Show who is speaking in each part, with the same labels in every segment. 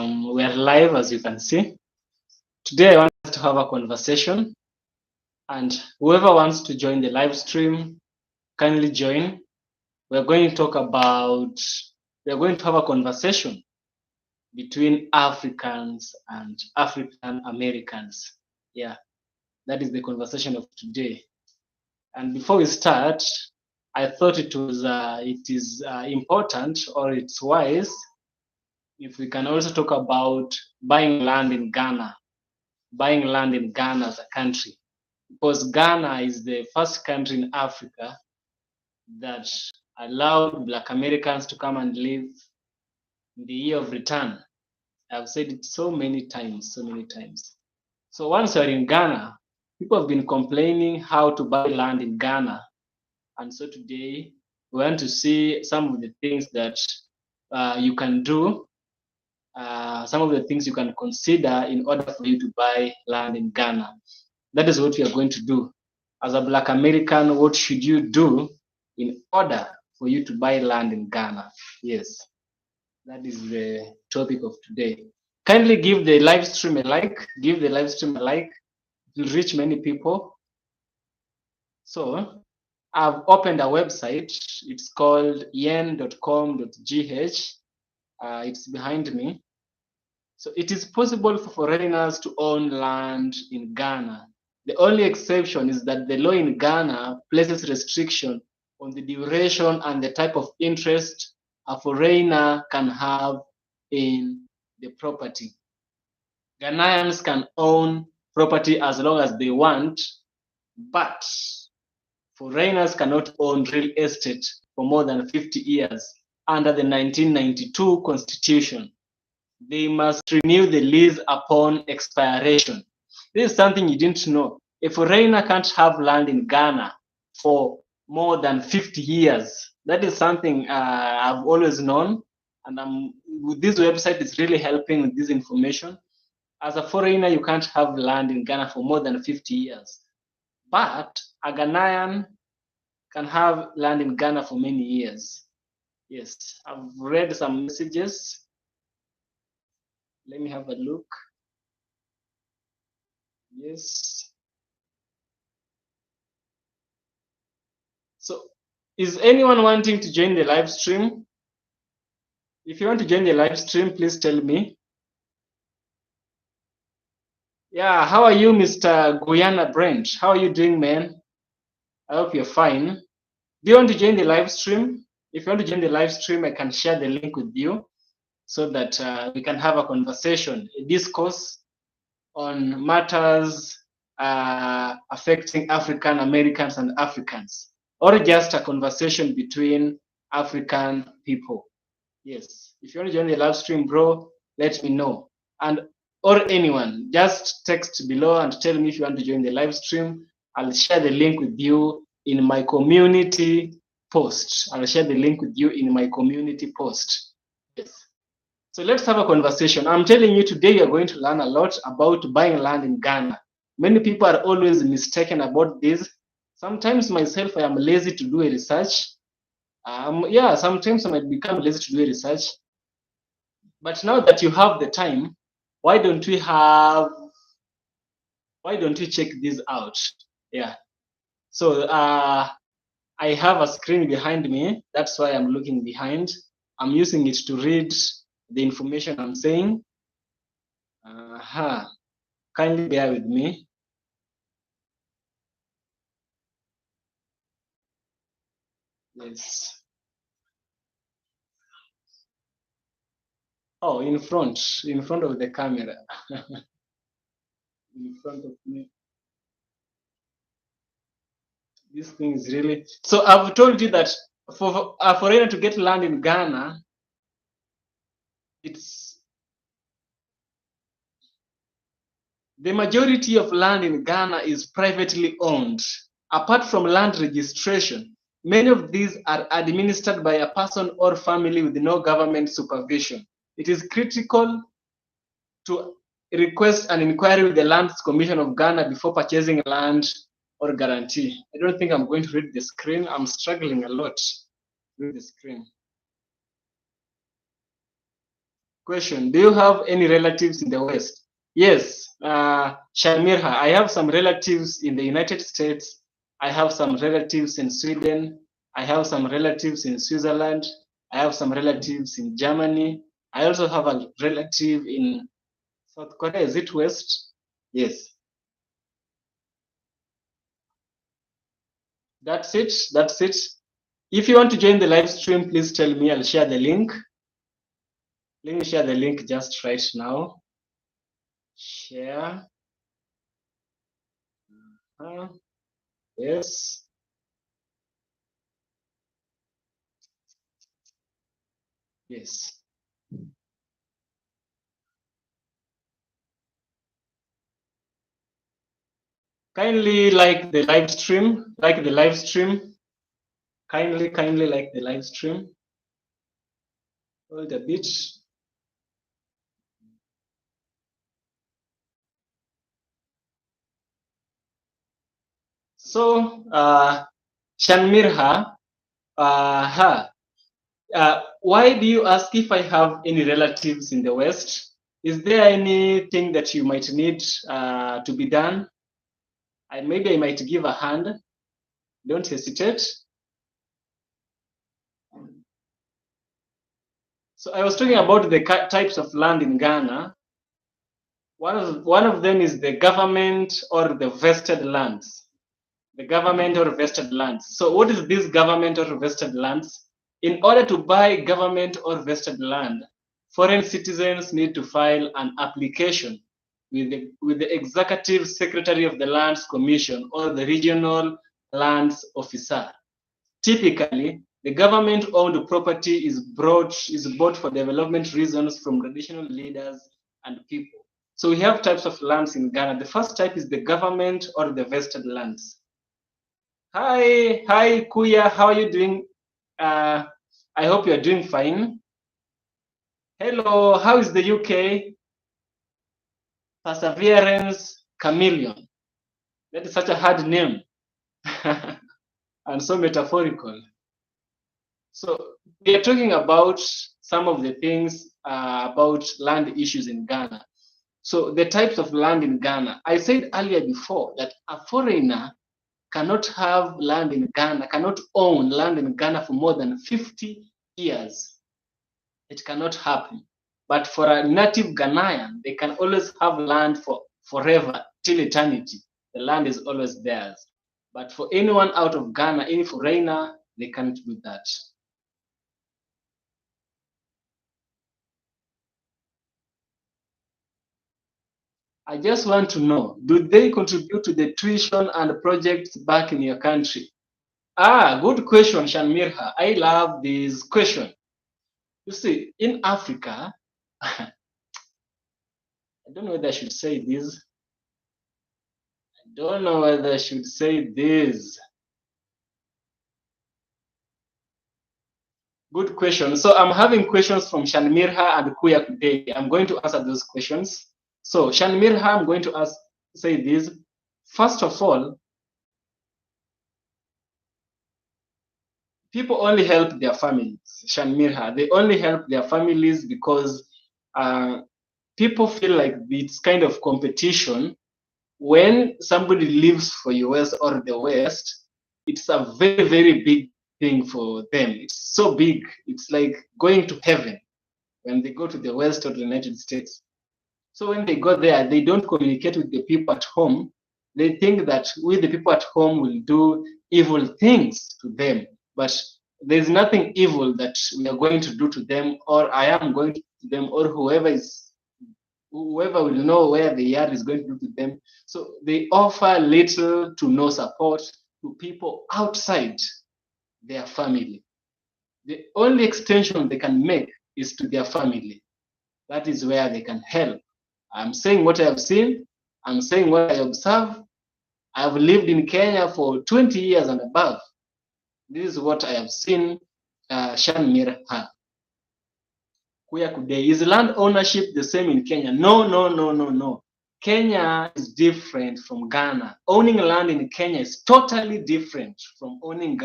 Speaker 1: we are live, as you can see. Today I want us to have a conversation, and whoever wants to join the live stream, kindly join. We are going to have a conversation between Africans and African Americans. Yeah, that is the conversation of today. And before we start, I thought it is important, or it's wise, if we can also talk about buying land in Ghana as a country, because Ghana is the first country in Africa that allowed Black Americans to come and live in the year of return. I've said it so many times. So once you're in Ghana, people have been complaining how to buy land in Ghana. And so today we want to see some of the things that you can do, some of the things you can consider in order for you to buy land in Ghana. That is what we are going to do. As a Black American, what should you do in order for you to buy land in Ghana? Yes, that is the topic of today. Kindly give the live stream a like. Give the live stream a like. It will reach many people. So I've opened a website. It's called yen.com.gh. It's behind me. So it is possible for foreigners to own land in Ghana. The only exception is that the law in Ghana places restriction on the duration and the type of interest a foreigner can have in the property. Ghanaians can own property as long as they want, but foreigners cannot own real estate for more than 50 years under the 1992 Constitution. They must renew the lease upon expiration. This is something you didn't know. A foreigner can't have land in Ghana for more than 50 years. That is something I've always known, and this website is really helping with this information. As a foreigner, you can't have land in Ghana for more than 50 years. But a Ghanaian can have land in Ghana for many years. Yes, I've read some messages. Let me have a look. Yes. So is anyone wanting to join the live stream? If you want to join the live stream, please tell me. Yeah, how are you, Mr. Guyana Brent? How are you doing, man? I hope you're fine. Do you want to join the live stream? If you want to join the live stream, I can share the link with you so that we can have a conversation, a discourse on matters affecting African Americans and Africans, or just a conversation between African people. Yes, if you want to join the live stream, bro, let me know. And or anyone, just text below and tell me if you want to join the live stream. I'll share the link with you in my community post. I'll share the link with you in my community post. Yes. So let's have a conversation. I'm telling you today, you're going to learn a lot about buying land in Ghana. Many people are always mistaken about this. Sometimes myself, I am lazy to do a research. Yeah, sometimes I might become lazy to do a research. But now that you have the time, why don't we check this out? Yeah. So I have a screen behind me. That's why I'm looking behind. I'm using it to read the information I'm saying. Kindly bear with me. Yes. Oh, in front of the camera. In front of me. This thing is really. So I've told you that for a foreigner to get land in Ghana, it's the majority of land in Ghana is privately owned. Apart from land registration, many of these are administered by a person or family with no government supervision. It is critical to request an inquiry with the Lands Commission of Ghana before purchasing land or guarantee. I don't think I'm going to read the screen. I'm struggling a lot with the screen. Question: do you have any relatives in the West? Yes, Sharmirha, I have some relatives in the United States. I have some relatives in Sweden. I have some relatives in Switzerland. I have some relatives in Germany. I also have a relative in South Korea. Is it West? Yes. That's it. That's it. If you want to join the live stream, please tell me. I'll share the link. Let me share the link just right now. Share. Yes. Yes. Kindly like the live stream. Like the live stream. Kindly like the live stream. Hold a bit. So, Shanmirha, why do you ask if I have any relatives in the West? Is there anything that you might need to be done? Maybe I might give a hand. Don't hesitate. So I was talking about the types of land in Ghana. One of them is the government or the vested lands. The government or vested lands. So what is this government or vested lands? In order to buy government or vested land, foreign citizens need to file an application with the executive secretary of the Lands Commission or the regional lands officer. Typically, the government-owned property is bought for development reasons from traditional leaders and people. So we have types of lands in Ghana. The first type is the government or the vested lands. Hi, Kuya. How are you doing? I hope you're doing fine. Hello, how is the UK? Perseverance Chameleon. That is such a hard name and so metaphorical. So we are talking about some of the things about land issues in Ghana. So the types of land in Ghana. I said earlier before that a foreigner cannot have land in Ghana, cannot own land in Ghana for more than 50 years. It cannot happen. But for a native Ghanaian, they can always have land for forever, till eternity. The land is always theirs. But for anyone out of Ghana, any foreigner, they can't do that. I just want to know, do they contribute to the tuition and projects back in your country? Good question, Shanmirha. I love this question. You see, in Africa, I don't know whether I should say this. I don't know whether I should say this. Good question. So I'm having questions from Shanmirha and Kuya today. I'm going to answer those questions. So Shanmirha, I'm going to say this. First of all, people only help their families, Shanmirha. They only help their families because people feel like it's kind of competition. When somebody lives for US or the West, it's a very, very big thing for them. It's so big. It's like going to heaven when they go to the West or the United States. So when they go there, they don't communicate with the people at home. They think that we, the people at home, will do evil things to them. But there's nothing evil that we are going to do to them, or I am going to do to them, or whoever will know where the yard is going to do to them. So they offer little to no support to people outside their family. The only extension they can make is to their family. That is where they can help. I'm saying what I have seen. I'm saying what I observe. I've lived in Kenya for 20 years and above. This is what I have seen. Shanmir Ha. Is land ownership the same in Kenya? No. Kenya is different from Ghana. Owning land in Kenya is totally different from owning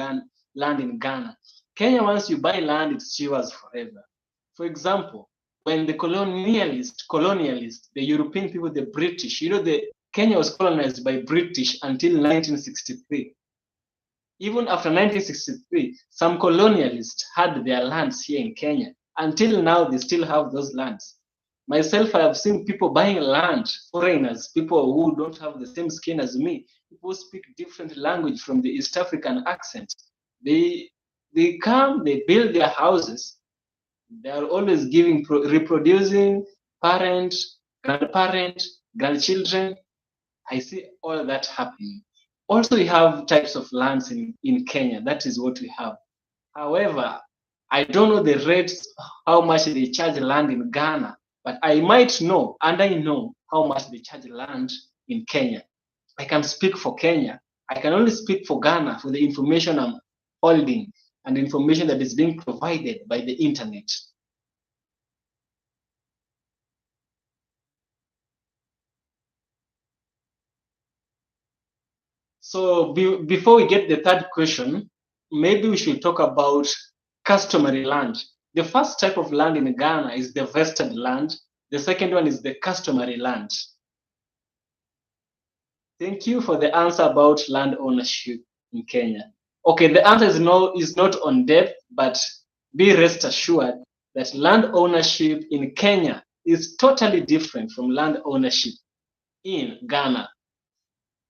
Speaker 1: land in Ghana. Kenya, once you buy land, it's yours forever. For example, when the colonialists, the European people, the British, the Kenya was colonized by British until 1963. Even after 1963, some colonialists had their lands here in Kenya. Until now, they still have those lands. Myself, I have seen people buying land, foreigners, people who don't have the same skin as me, people who speak different language from the East African accent. They come, they build their houses. They are always giving, reproducing, parent, grandparent, grandchildren. I see all that happening. Also, we have types of lands in Kenya. That is what we have. However, I don't know the rates, how much they charge land in Ghana, but I might know, and I know how much they charge land in Kenya. I can speak for Kenya. I can only speak for Ghana for the information I'm holding and the information that is being provided by the internet. So before we get the third question, maybe we should talk about customary land. The first type of land in Ghana is the vested land. The second one is the customary land. Thank you for the answer about land ownership in Kenya. Okay, the answer is not on depth, but be rest assured that land ownership in Kenya is totally different from land ownership in Ghana.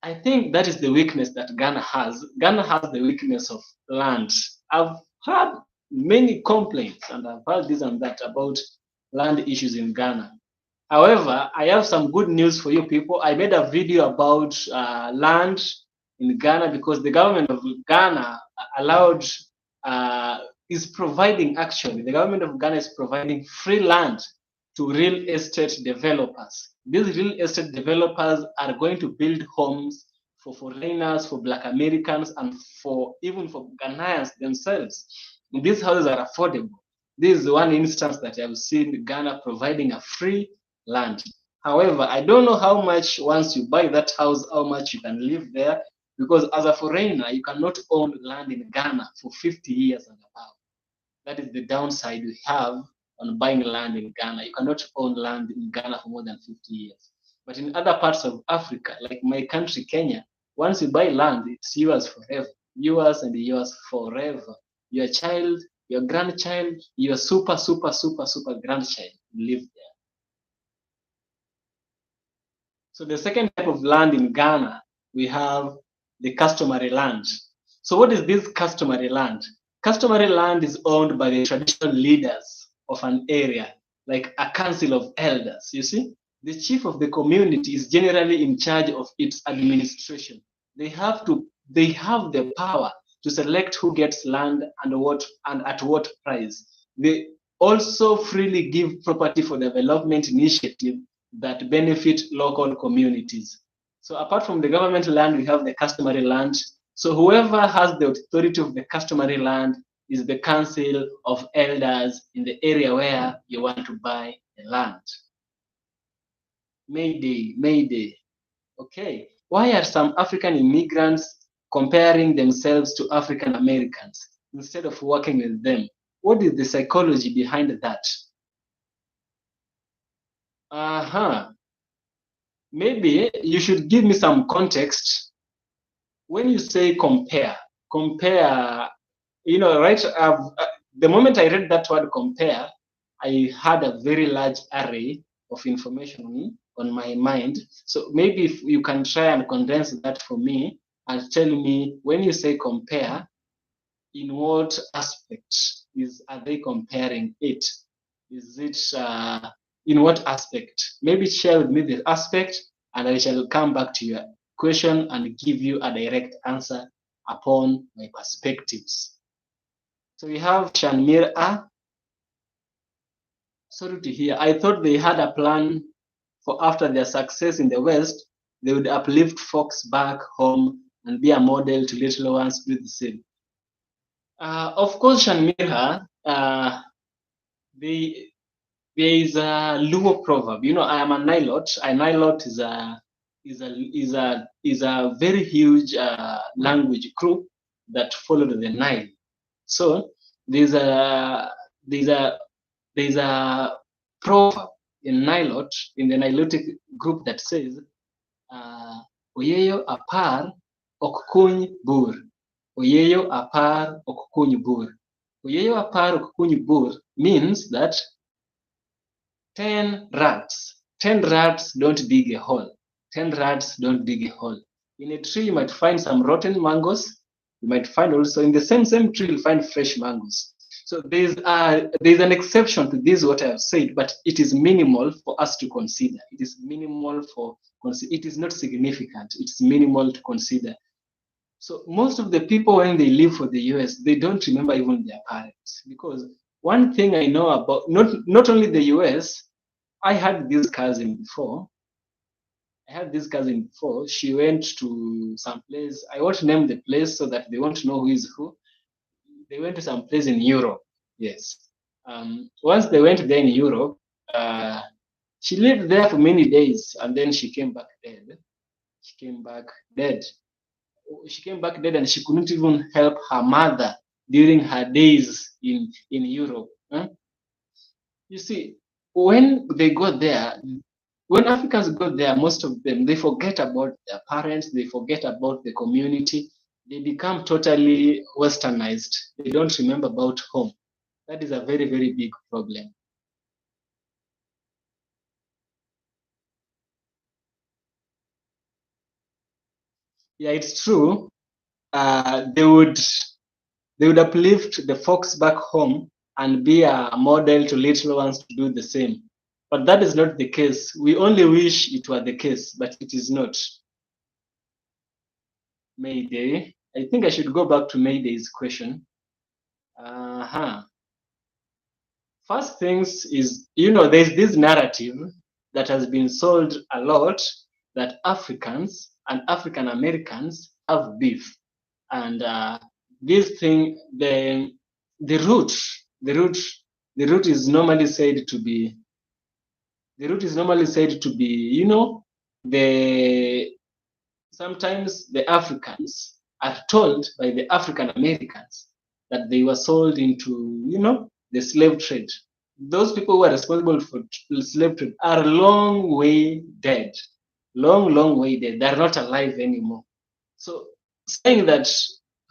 Speaker 1: I think that is the weakness that Ghana has. Ghana has the weakness of land. I've had many complaints and I've heard this and that about land issues in Ghana. However, I have some good news for you people. I made a video about land in Ghana because the government of Ghana allowed, is providing actually, the government of Ghana is providing free land to real estate developers. These real estate developers are going to build homes for foreigners, for Black Americans, and for even for Ghanaians themselves. These houses are affordable. This is one instance that I've seen Ghana providing a free land. However, I don't know how much once you buy that house, how much you can live there, because as a foreigner, you cannot own land in Ghana for 50 years and above. That is the downside we have on buying land in Ghana. You cannot own land in Ghana for more than 50 years. But in other parts of Africa, like my country, Kenya, once you buy land, it's yours forever. Yours and yours forever. Your child, your grandchild, your super, super, super, super grandchild live there. So the second type of land in Ghana, we have the customary land. So what is this customary land? Customary land is owned by the traditional leaders of an area, like a council of elders. You see, the chief of the community is generally in charge of its administration. They have the power to select who gets land and at what price. They also freely give property for development initiative that benefit local communities. So apart from the government land, we have the customary land. So whoever has the authority of the customary land is the council of elders in the area where you want to buy the land. Mayday, Mayday. Okay. Why are some African immigrants comparing themselves to African Americans instead of working with them? What is the psychology behind that? Maybe you should give me some context. When you say compare, right? The moment I read that word compare, I had a very large array of information on my mind. So maybe if you can try and condense that for me and tell me when you say compare, in what aspect are they comparing it? Is it in what aspect? Maybe share with me the aspect, and I shall come back to your question and give you a direct answer upon my perspectives. So we have Shanmir A. Sorry to hear. I thought they had a plan for after their success in the West, they would uplift folks back home and be a model to little ones do the same. Of course, Shanmira, there is a Luo proverb. I am a Nilot. A Nilot is a very huge language group that followed the Nile. So there's a proverb in Nilot, in the Nilotic group that says, Oyeyo apar ok kuny bur. Oyeyo apar ok kuny bur. Oyeyo apar ok kuny bur means that 10 rats don't dig a hole. 10 rats don't dig a hole. In a tree, you might find some rotten mangoes. You might find also in the same tree, you'll find fresh mangoes. So there's an exception to this, what I have said, but it is minimal for us to consider. It is minimal it is not significant. It's minimal to consider. So most of the people, when they leave for the US, they don't remember even their parents. Because one thing I know about, not only the US, I had this cousin before. She went to some place. I won't name the place so that they won't know who is who. They went to some place in Europe. Yes. Once they went there in Europe, she lived there for many days and then she came back dead. She came back dead. She came back dead and she couldn't even help her mother during her days in Europe. You see, when they got there, when Africans go there, most of them, they forget about their parents, they forget about the community, they become totally westernized. They don't remember about home. That is a very, very big problem. Yeah, it's true. They would uplift the folks back home and be a model to little ones to do the same. But that is not the case. We only wish it were the case, but it is not. Mayday. I think I should go back to Mayday's question. First things is, there's this narrative that has been sold a lot that Africans and African Americans have beef. And this thing, the root, the root, the root is normally said to be, the sometimes the Africans are told by the African Americans that they were sold into, the slave trade. Those people who are responsible for slave trade are long way dead. Long way dead. They're not alive anymore. So saying that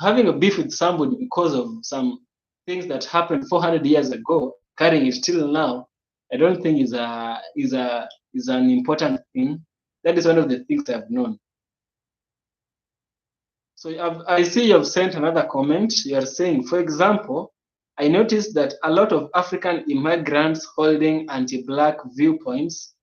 Speaker 1: having a beef with somebody because of some things that happened 400 years ago, carrying it till now, I don't think is an important thing. That is one of the things I've known. So I see you have sent another comment. You are saying, for example, I noticed that a lot of African immigrants holding anti-Black viewpoints.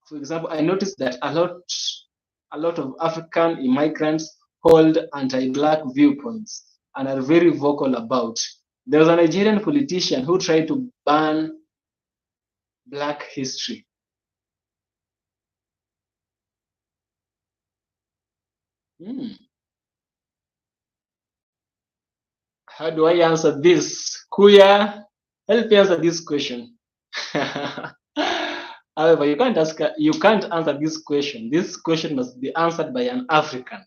Speaker 1: For example, I noticed that a lot of African immigrants hold anti-Black viewpoints and are very vocal about. There was a Nigerian politician who tried to ban Black history. How do I answer this? Kuya, help me answer this question. However, you can't answer this question. This question must be answered by an African,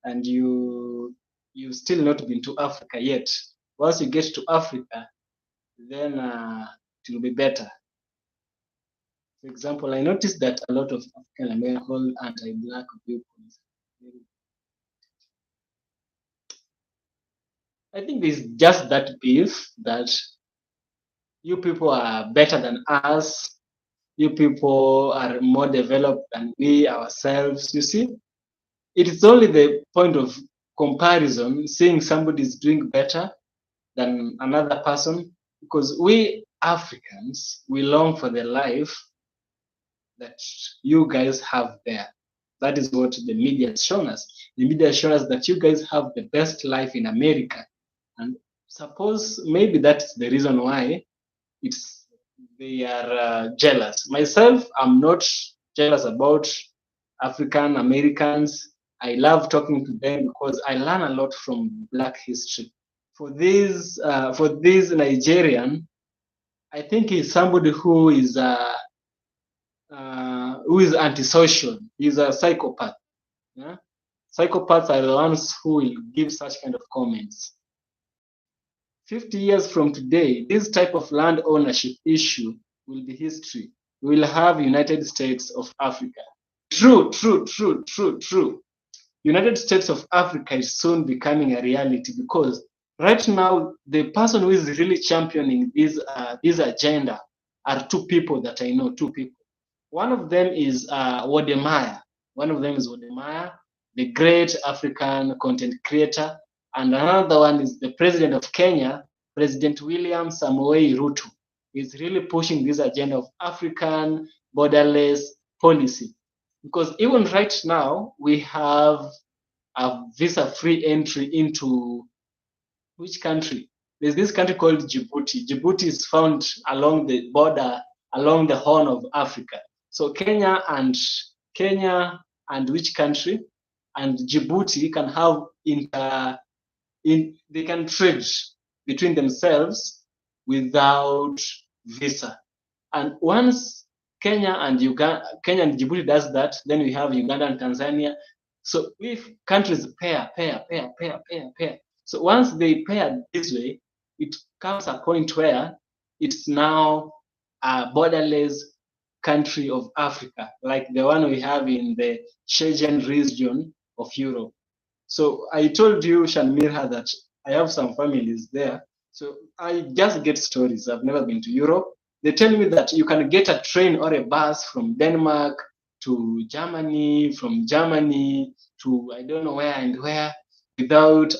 Speaker 1: and you've still not been to Africa yet. Once you get to Africa, then it will be better. For example, I noticed that a lot of African American anti-Black viewpoints. I think there's just that beef that you people are better than us. You people are more developed than we ourselves. You see, it is only the point of comparison, seeing somebody is doing better than another person, because we Africans, we long for the life that you guys have there. That is what the media has shown us. The media has shown us that you guys have the best life in America. And suppose maybe that's the reason why they are jealous. Myself, I'm not jealous about African Americans. I love talking to them because I learn a lot from Black history. For this Nigerian, I think he's somebody who is antisocial. He's a psychopath. Yeah? Psychopaths are the ones who will give such kind of comments. 50 years from today, this type of land ownership issue will be history. We will have United States of Africa. True, true, true, true, true. United States of Africa is soon becoming a reality because right now the person who is really championing this agenda are two people that I know. Two people. One of them is Wodemaya. One of them is Wodemaya, the great African content creator, and another one is the president of Kenya, President William Samoei Ruto. Is really pushing this agenda of African borderless policy because even right now we have a visa free entry into which country? There's this country called Djibouti. Djibouti is found along the border, along the Horn of Africa. So Kenya and which country? And Djibouti can have they can trade between themselves without visa. And once Kenya and Djibouti does that, then we have Uganda and Tanzania. So if countries pair. So once they pair this way, it comes a point where it's now a borderless country of Africa, like the one we have in the Schengen region of Europe. So I told you, Shanmirha, that I have some families there. So I just get stories. I've never been to Europe. They tell me that you can get a train or a bus from Denmark to Germany, from Germany to I don't know where and where without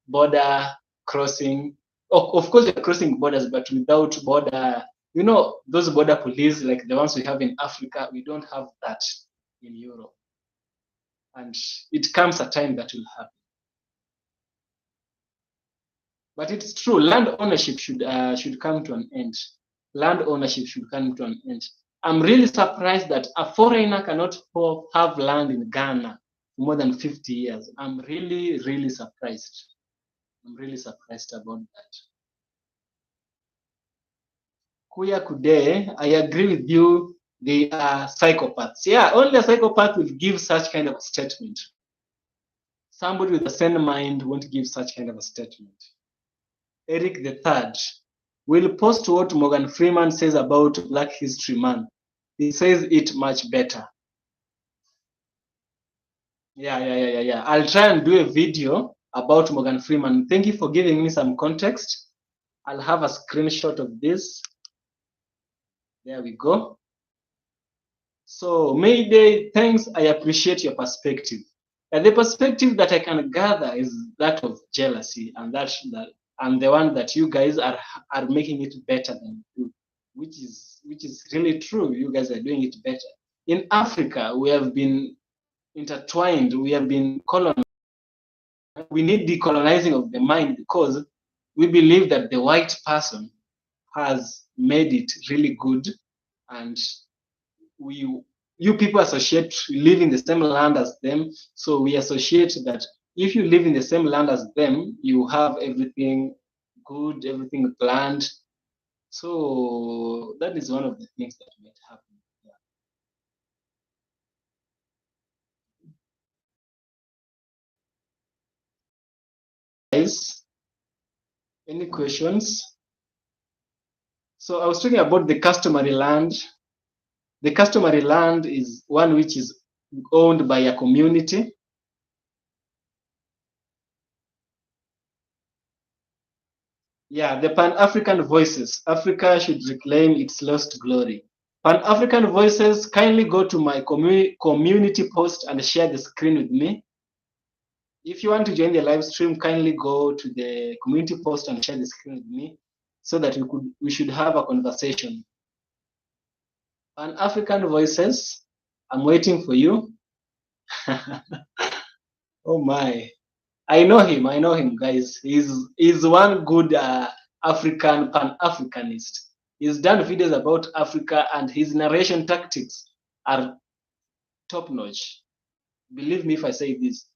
Speaker 1: border crossing. Of course, you're crossing borders, but without border, those border police like the ones we have in Africa, we don't have that in Europe. And it comes a time that will happen. But it's true, land ownership should come to an end. Land ownership should come to an end. I'm really surprised that a foreigner cannot have land in Ghana for more than 50 years. I'm really, really surprised. I'm really surprised about that. Kuya Kude, I agree with you. They are psychopaths. Yeah, only a psychopath will give such kind of a statement. Somebody with a sane mind won't give such kind of a statement. Eric the Third will post what Morgan Freeman says about Black History Month. He says it much better. Yeah. I'll try and do a video about Morgan Freeman. Thank you for giving me some context. I'll have a screenshot of this. There we go. So Mayday, thanks. I appreciate your perspective. And the perspective that I can gather is that of jealousy, and and the one that you guys are making it better than you, which is really true. You guys are doing it better. In Africa, we have been intertwined. We have been colonized. We need decolonizing of the mind because we believe that the white person has made it really good, and you people associate live in the same land as them, so we associate that if you live in the same land as them, you have everything good, everything planned. So that is one of the things that might happen. Guys, any questions? So I was talking about the customary land. The customary land is one which is owned by a community. Yeah, the Pan-African voices. Africa should reclaim its lost glory. Pan-African voices, kindly go to my community post and share the screen with me. If you want to join the live stream, kindly go to the community post and share the screen with me so that we should have a conversation. Pan-African voices, I'm waiting for you. Oh my. I know him, guys. He's one good African Pan-Africanist. He's done videos about Africa, and his narration tactics are top notch. Believe me if I say this.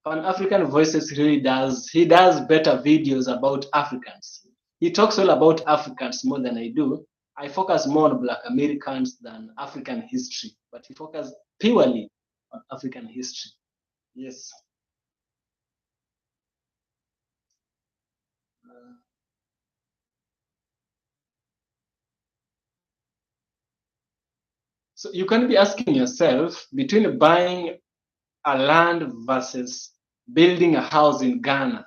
Speaker 1: Pan-African Voices really does. He does better videos about Africans. He talks all about Africans more than I do. I focus more on Black Americans than African history, but he focuses purely on African history. Yes. So you can be asking yourself between buying a land versus building a house in Ghana,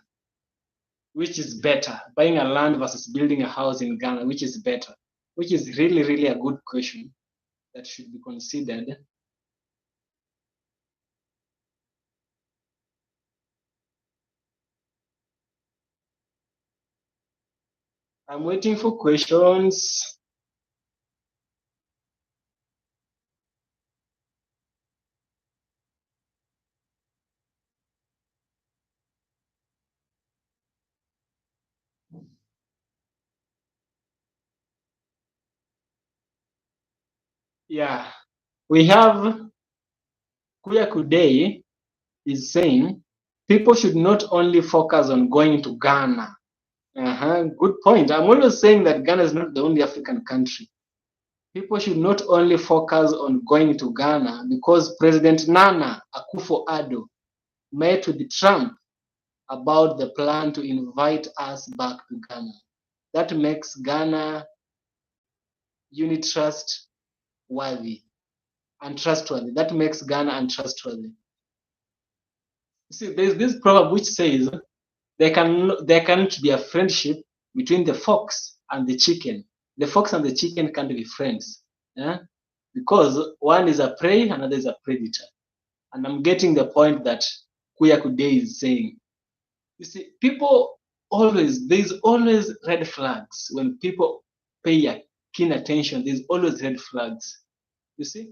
Speaker 1: which is better? Buying a land versus building a house in Ghana, which is better? Which is really, really a good question that should be considered. I'm waiting for questions. Yeah, we have Kuya Kudei is saying people should not only focus on going to Ghana. Good point. I'm always saying that Ghana is not the only African country. People should not only focus on going to Ghana because President Nana Akufo-Addo met with Trump about the plan to invite us back to Ghana. That makes Ghana unitrust worthy, untrustworthy. That makes Ghana untrustworthy. See, there's this proverb which says there can't be a friendship between the fox and the chicken. The fox and the chicken can't be friends. Yeah? Because one is a prey, another is a predator. And I'm getting the point that Kuya Kude is saying. You see, there's always red flags. When people pay a keen attention, there's always red flags. You see?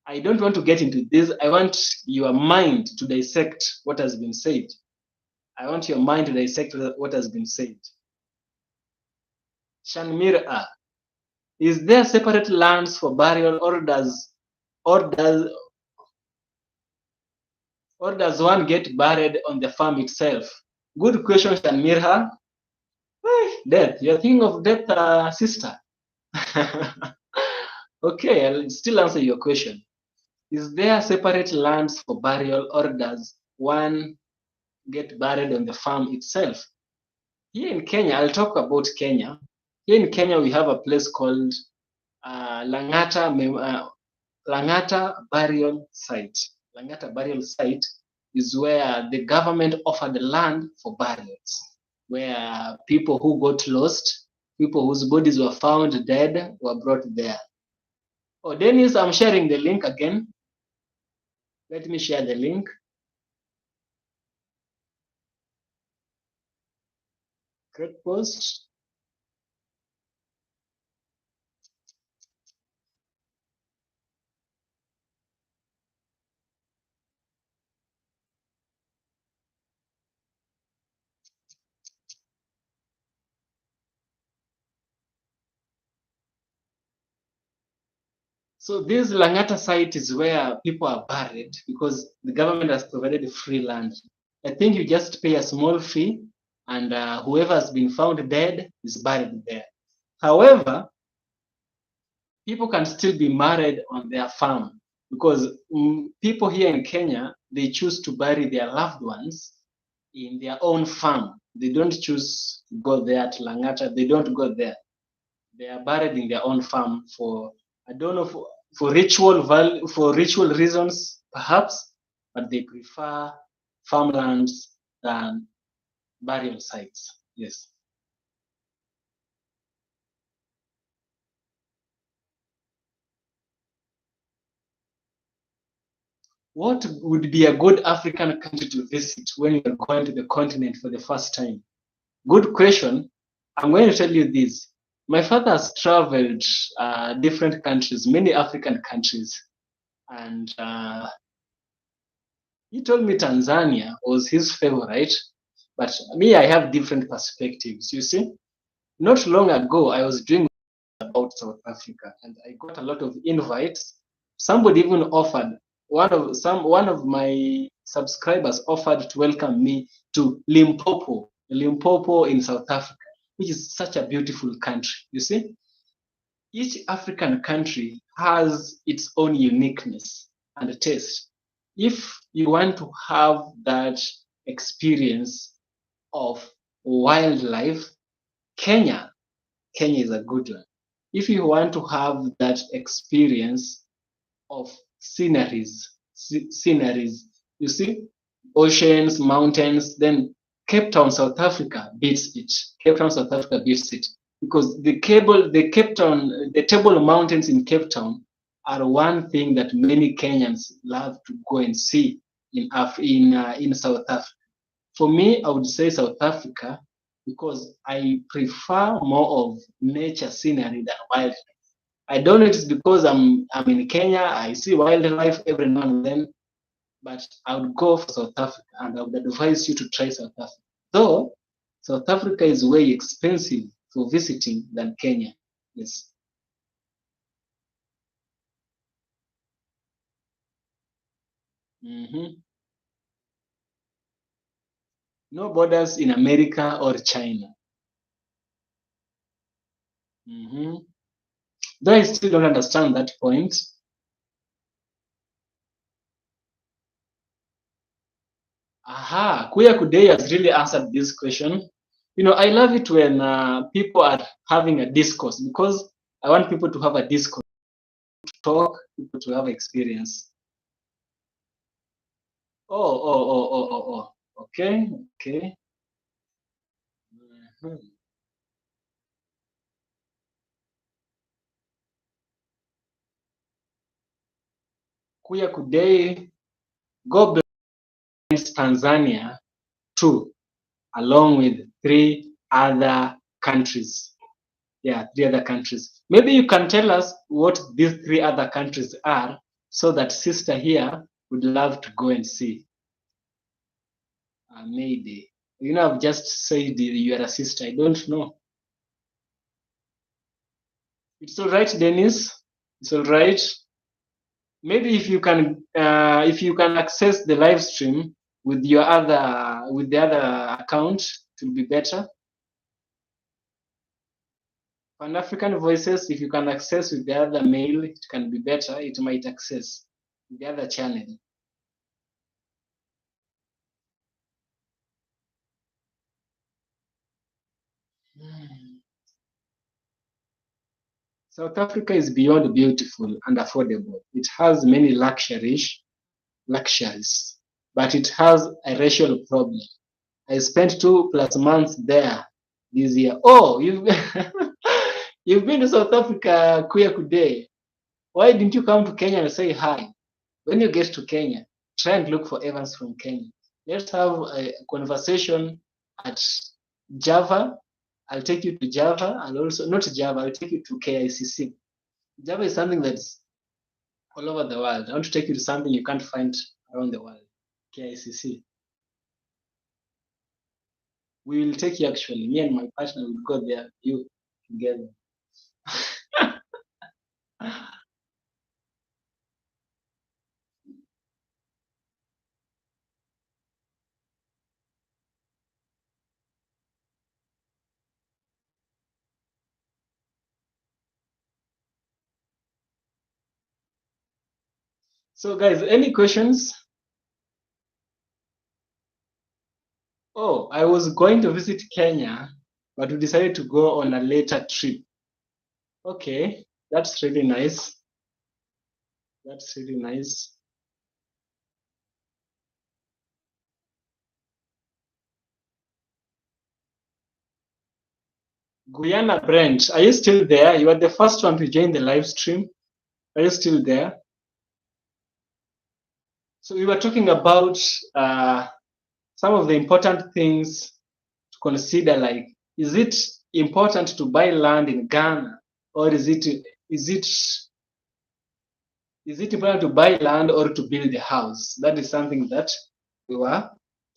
Speaker 1: I don't want to get into this. I want your mind to dissect what has been said. I want your mind to dissect what has been said. Shanmira, is there separate lands for burial, or does one get buried on the farm itself? Good question, Shanmira. Death. You're thinking of death, sister. Okay, I'll still answer your question. Is there separate lands for burial, or does one get buried on the farm itself? Here in Kenya, I'll talk about Kenya. Here in Kenya, we have a place called Langata Burial Site. Langata Burial Site is where the government offered land for burials, where people who got lost, people whose bodies were found dead, were brought there. Oh, Dennis, I'm sharing the link again. Let me share the link. Great post. So this Langata site is where people are buried because the government has provided free land. I think you just pay a small fee, and whoever has been found dead is buried there. However, people can still be married on their farm because people here in Kenya, they choose to bury their loved ones in their own farm. They don't choose to go there to Langata. They don't go there. They are buried in their own farm for, I don't know, for ritual reasons perhaps, but they prefer farmlands than burial sites. Yes. What would be a good African country to visit when you're going to the continent for the first time? Good question. I'm going to tell you this. My father has traveled different countries, many African countries, and he told me Tanzania was his favorite, but me, I have different perspectives. You see, not long ago, I was doing about South Africa, and I got a lot of invites. Somebody even offered one of my subscribers offered to welcome me to Limpopo in South Africa, which is such a beautiful country. You see, each African country has its own uniqueness and taste. If you want to have that experience of wildlife, Kenya is a good one. if you want to have that experience of sceneries, you see, oceans, mountains, then Cape Town, South Africa beats it. Cape Town, South Africa beats it because the Table Mountains in Cape Town are one thing that many Kenyans love to go and see in South Africa. For me, I would say South Africa because I prefer more of nature scenery than wildlife. I don't know if it's because I'm in Kenya, I see wildlife every now and then, but I would go for South Africa and I would advise you to try South Africa. Though South Africa is way expensive for visiting than Kenya. Yes. Mm-hmm. No borders in America or China. Mm-hmm. Though I still don't understand that point. Aha, Kuya Kudei has really answered this question. You know, I love it when people are having a discourse because I want people to have a discourse, to talk, people to have experience. Oh. Okay, okay. Mhm. Kuya Kudei, God bless Tanzania too, along with three other countries. Yeah, three other countries. Maybe you can tell us what these three other countries are so that sister here would love to go and see. Maybe. You know, I've just said you are a sister. I don't know. It's all right, Dennis. It's all right. Maybe if you can access the live stream with the other account, it will be better. Pan African Voices, if you can access with the other mail, it can be better. It might access the other channel. Hmm. South Africa is beyond beautiful and affordable. It has many luxuries, but it has a racial problem. I spent 2+ months there this year. Oh, you've been to South Africa, Kuya Kude. Why didn't you come to Kenya and say hi? When you get to Kenya, try and look for Evans from Kenya. Let's have a conversation at Java. I'll take you to Java and also not Java, I'll take you to KICC. Java is something that's all over the world. I want to take you to something you can't find around the world. KICC. We will take you actually. Me and my partner will go there, you together. So, guys, any questions? Oh, I was going to visit Kenya, but we decided to go on a later trip. Okay, that's really nice. That's really nice. Guyana Brent, are you still there? You are the first one to join the live stream. Are you still there? So we were talking about some of the important things to consider, like is it important to buy land in Ghana, or is it important to buy land or to build a house? That is something that we were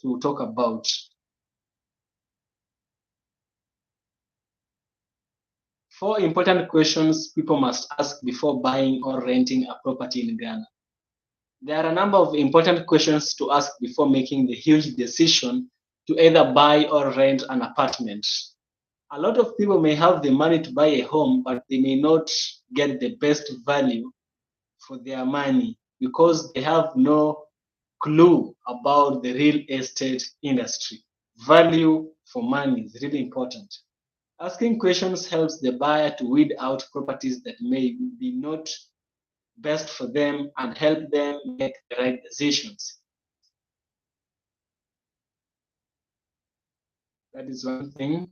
Speaker 1: to talk about. 4 important questions people must ask before buying or renting a property in Ghana. There are a number of important questions to ask before making the huge decision to either buy or rent an apartment. A lot of people may have the money to buy a home, but they may not get the best value for their money because they have no clue about the real estate industry. Value for money is really important. Asking questions helps the buyer to weed out properties that may be not best for them and help them make the right decisions. That is one thing.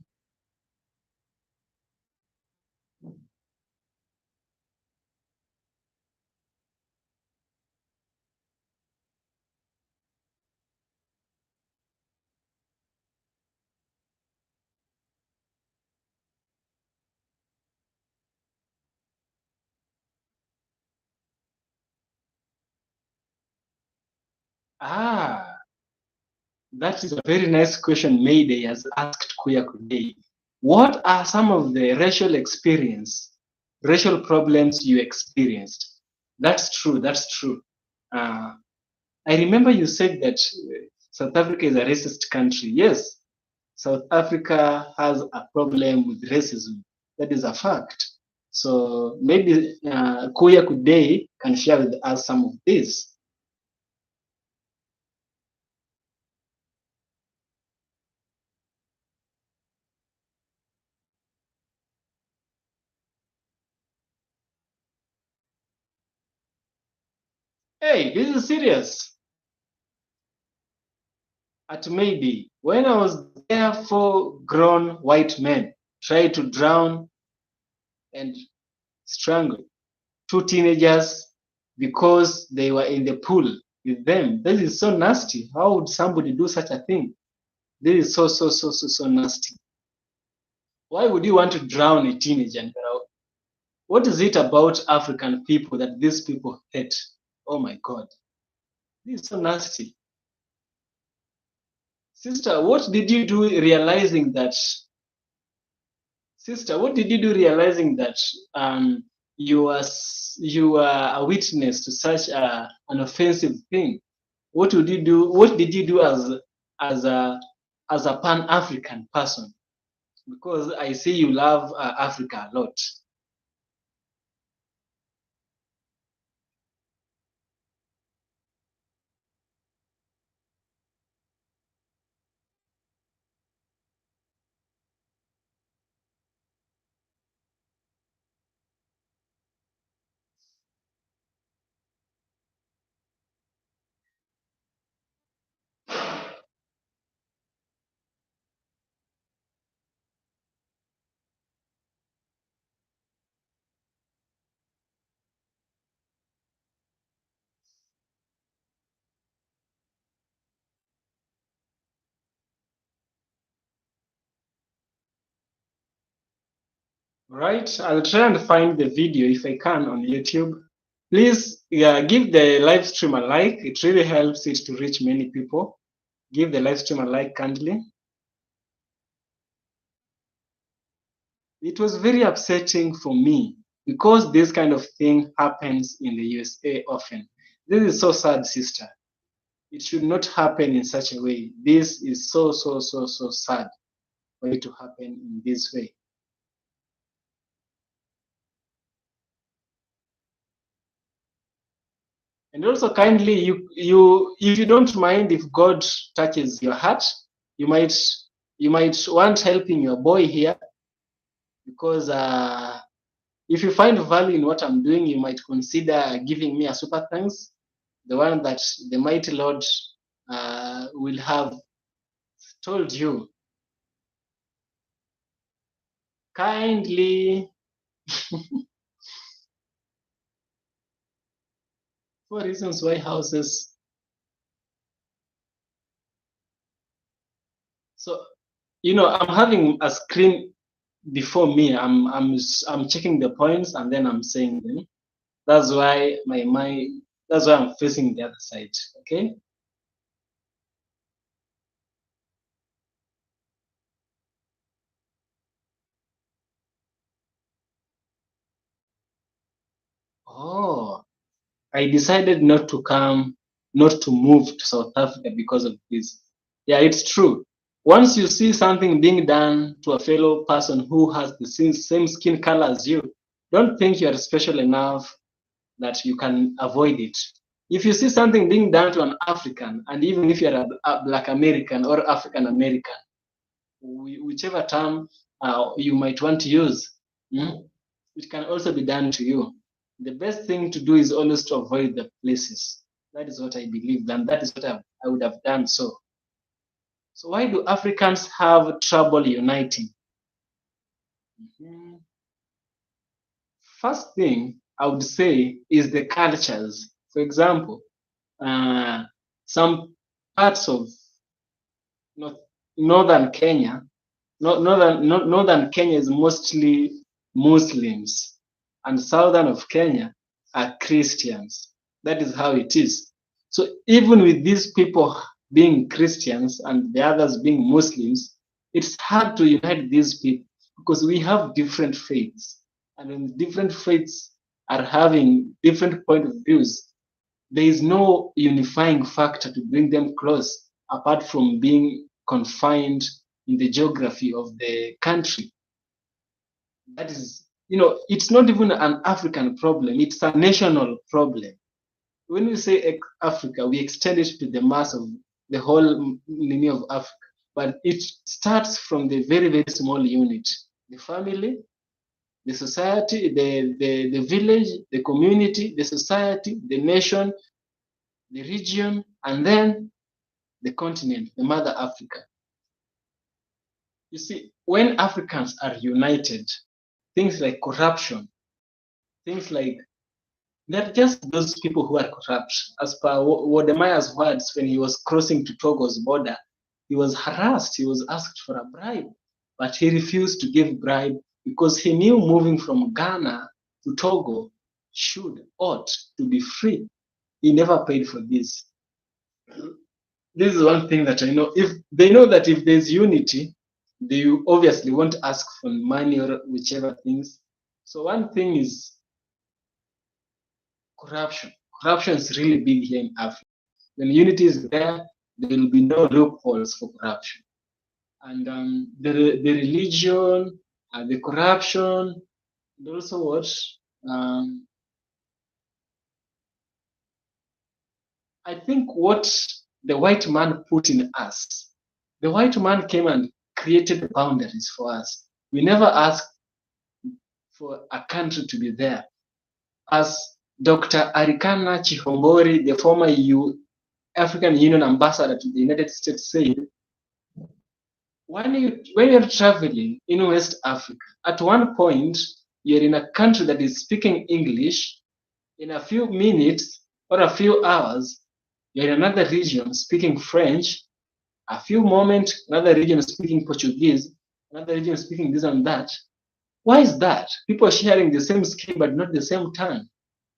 Speaker 1: Ah, that is a very nice question Mayday has asked Kuya Day. What are some of the racial problems you experienced? That's true. That's true. Uh, I remember you said that South Africa is a racist country. Yes, South Africa has a problem with racism. That is a fact. So maybe Kuya Kuday can share with us some of this. Hey, this is serious. At maybe when I was there, 4 grown white men tried to drown and strangle 2 teenagers because they were in the pool with them. This is so nasty. How would somebody do such a thing? This is so nasty. Why would you want to drown a teenager? What is it about African people that these people hate? Oh my God, this is so nasty. Sister, what did you do realizing that? Sister, what did you do realizing that you are a witness to such an offensive thing? What would you do? What did you do as a as a Pan African person? Because I see you love Africa a lot. Right? I'll try and find the video if I can on YouTube. Please give the live stream a like. It really helps it to reach many people. Give the live stream a like kindly. It was very upsetting for me because this kind of thing happens in the USA often. This is so sad, sister. It should not happen in such a way. This is so sad for it to happen in this way. And also kindly you if you don't mind if God touches your heart, you might want helping your boy here because if you find value in what I'm doing, you might consider giving me a super thanks, the one that the mighty Lord will have told you. Kindly, for reasons why houses. So, I'm having a screen before me. I'm checking the points and then I'm saying them. That's why my mind. That's why I'm facing the other side. Okay. Oh, I decided not to move to South Africa because of this. Yeah, it's true. Once you see something being done to a fellow person who has the same skin color as you, don't think you are special enough that you can avoid it. If you see something being done to an African, and even if you're a Black American or African American, whichever term you might want to use. It can also be done to you. The best thing to do is always to avoid the places. That is what I believe, and that is what I would have done. So why do Africans have trouble uniting? First thing I would say is the cultures. For example, some parts of northern Kenya, northern Kenya is mostly Muslims, and southern of Kenya are Christians. That is how it is. So even with these people being Christians and the others being Muslims, it's hard to unite these people because we have different faiths, and when different faiths are having different point of views, there is no unifying factor to bring them close apart from being confined in the geography of the country. That is, it's not even an African problem, it's a national problem. When we say Africa, we extend it to the mass of the whole meaning of Africa. But it starts from the very, very small unit, the family, the society, the village, the community, the society, the nation, the region, and then the continent, the mother Africa. You see, when Africans are united, things like corruption, things like they're just those people who are corrupt. As per Wodemaya's words, when he was crossing to Togo's border, he was harassed. He was asked for a bribe, but he refused to give bribe because he knew moving from Ghana to Togo ought to be free. He never paid for this. This is one thing that I know. If they know that if there's unity, they obviously won't ask for money or whichever things. So one thing is corruption. Corruption is really big here in Africa. When unity is there, there will be no loopholes for corruption. And the religion, the corruption, and also what? I think what the white man put in us, the white man came and created the boundaries for us. We never asked for a country to be there. As Dr. Arikana Chihombori, the former African Union ambassador to the United States, said, when you're traveling in West Africa, at one point, you're in a country that is speaking English. In a few minutes or a few hours, you're in another region speaking French. A few moments, another region speaking Portuguese, another region speaking this and that. Why is that? People are sharing the same skin but not the same tongue.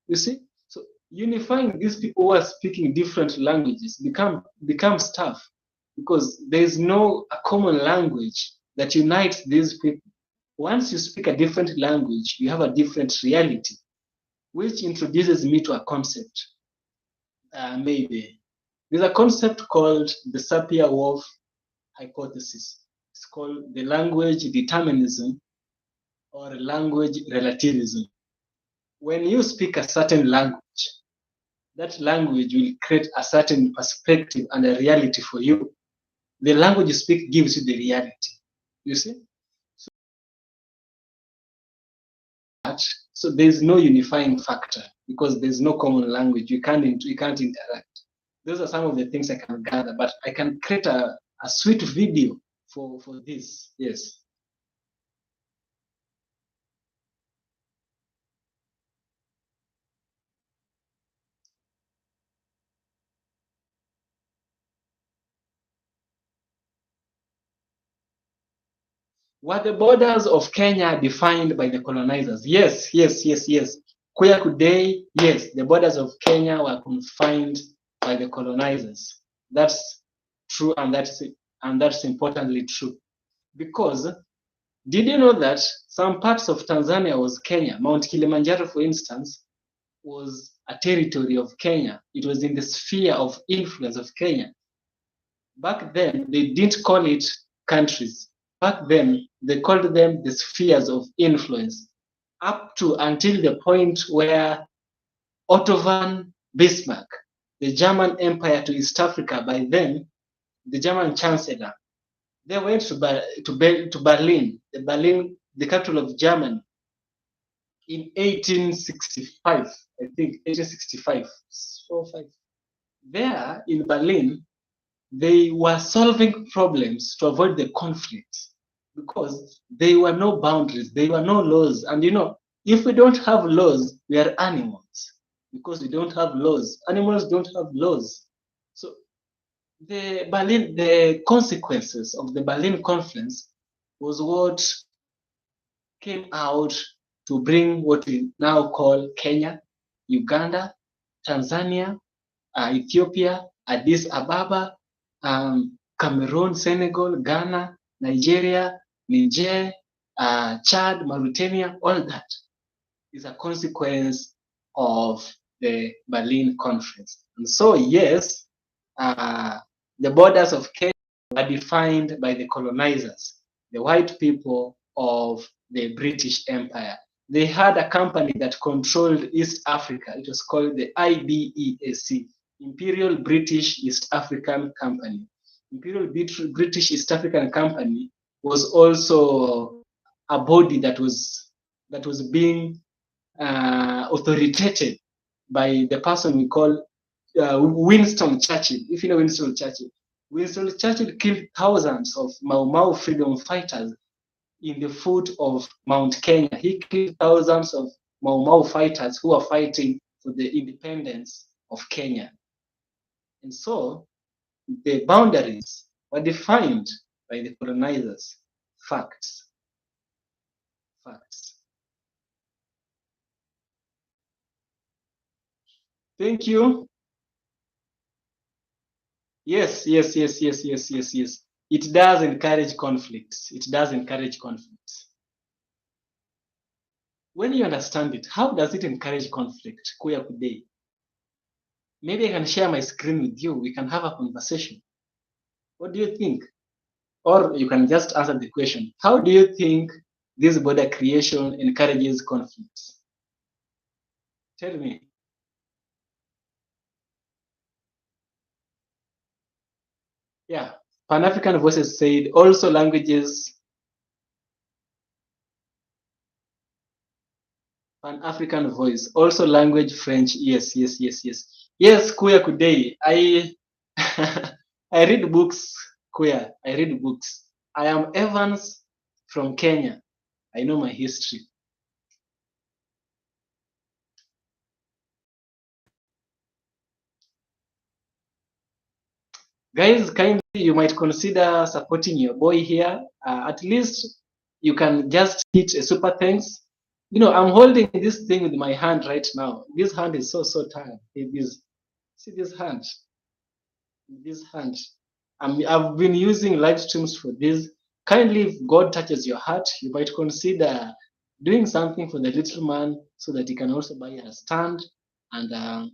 Speaker 1: You see? So unifying these people who are speaking different languages becomes tough because there is no a common language that unites these people. Once you speak a different language, you have a different reality, which introduces me to a concept. Maybe there's a concept called the Sapir-Whorf hypothesis. It's called the language determinism or language relativism. When you speak a certain language, that language will create a certain perspective and a reality for you. The language you speak gives you the reality. You see? So there's no unifying factor because there's no common language. You can't interact. Those are some of the things I can gather, but I can create a sweet video for this. Yes. Were the borders of Kenya defined by the colonizers? Yes. Kuya Kudei, yes, the borders of Kenya were confined by the colonizers. That's true, and that's importantly true. Because did you know that some parts of Tanzania was Kenya? Mount Kilimanjaro, for instance, was a territory of Kenya. It was in the sphere of influence of Kenya. Back then, they didn't call it countries. Back then, they called them the spheres of influence, up to until the point where Otto von Bismarck, the German empire to East Africa, by then, the German chancellor, They went to Berlin, the capital of Germany, in 1865. I think 1865. So five. There in Berlin, they were solving problems to avoid the conflict because there were no boundaries, there were no laws. And if we don't have laws, we are animals because we don't have laws. Animals don't have laws. So the consequences of the Berlin Conference was what came out to bring what we now call Kenya, Uganda, Tanzania, Ethiopia, Addis Ababa, Cameroon, Senegal, Ghana, Nigeria, Niger, Chad, Mauritania, all that is a consequence of the Berlin Conference. And so, yes, the borders of Kenya were defined by the colonizers, the white people of the British Empire. They had a company that controlled East Africa. It was called the IBEAC, Imperial British East African Company. Imperial British East African Company was also a body that was being authoritated by the person we call Winston Churchill. If you know Winston Churchill killed thousands of Mau Mau freedom fighters in the foot of Mount Kenya. He killed thousands of Mau Mau fighters who are fighting for the independence of Kenya. And so the boundaries were defined by the colonizers. Facts. Facts. Thank you. Yes. It does encourage conflicts. It does encourage conflicts. When you understand it, how does it encourage conflict? Kuya Kudei. Maybe I can share my screen with you. We can have a conversation. What do you think? Or you can just answer the question. How do you think this border creation encourages conflicts? Tell me. Yeah. Pan-African Voices said also languages. Pan-African Voice, also language French. Yes. Yes, Kuya Kudei. I read books, Kuya. I read books. I am Evans from Kenya. I know my history. Guys, kindly, you might consider supporting your boy here. At least you can just hit a super thanks. I'm holding this thing with my hand right now. This hand is so tired. See this hand? This hand. I've been using live streams for this. Kindly, if God touches your heart, you might consider doing something for the little man so that he can also buy a stand and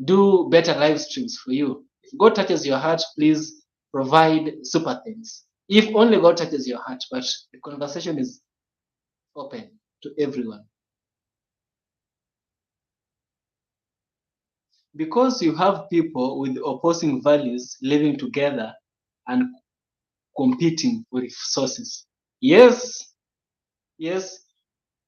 Speaker 1: do better live streams for you. If God touches your heart, please provide super things. If only God touches your heart, but the conversation is open to everyone. Because you have people with opposing values living together and competing for resources. Yes,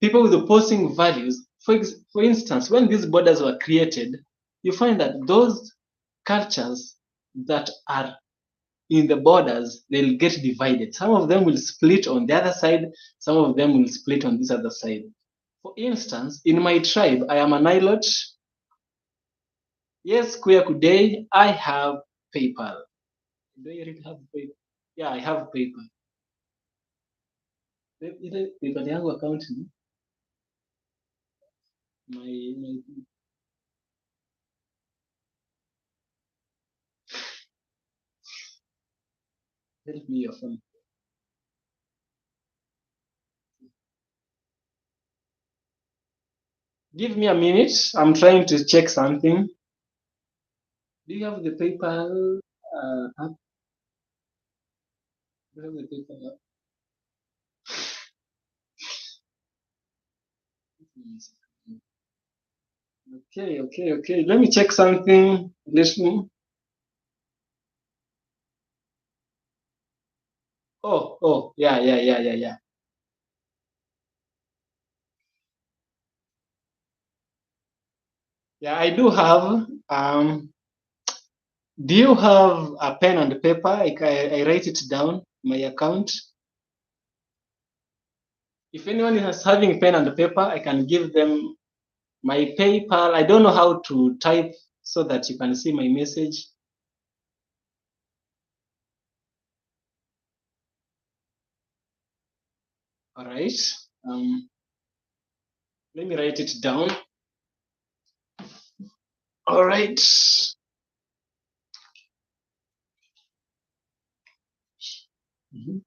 Speaker 1: people with opposing values. For instance, when these borders were created, you find that those cultures that are in the borders, they'll get divided. Some of them will split on the other side, some of them will split on this other side. For instance, in my tribe, I am a Nilot. Yes, Kuya Kudei, I have PayPal. Do you really have PayPal? Yeah, I have PayPal. PayPal yangu account ni my help me your phone. Give me a minute. I'm trying to check something. Do you have the PayPal app? Do you have the PayPal app? Okay. Let me check something. Listen. Oh, yeah. Yeah, I do have. Do you have a pen and paper? I write it down, my account. If anyone is having pen and paper, I can give them my PayPal. I don't know how to type so that you can see my message. All right. Let me write it down. All right. Mhm.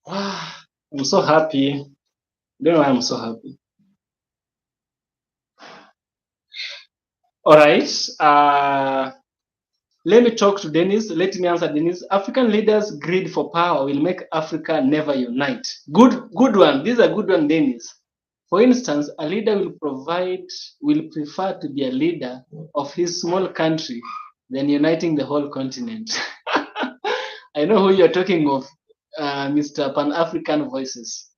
Speaker 1: Wow, I'm so happy. I don't know why I'm so happy. All right. Let me talk to Dennis. Let me answer Dennis. African leaders' greed for power will make Africa never unite. Good one. This is a good one, Dennis. For instance, a leader will prefer to be a leader of his small country than uniting the whole continent. I know who you're talking of, Mr. Pan African Voices.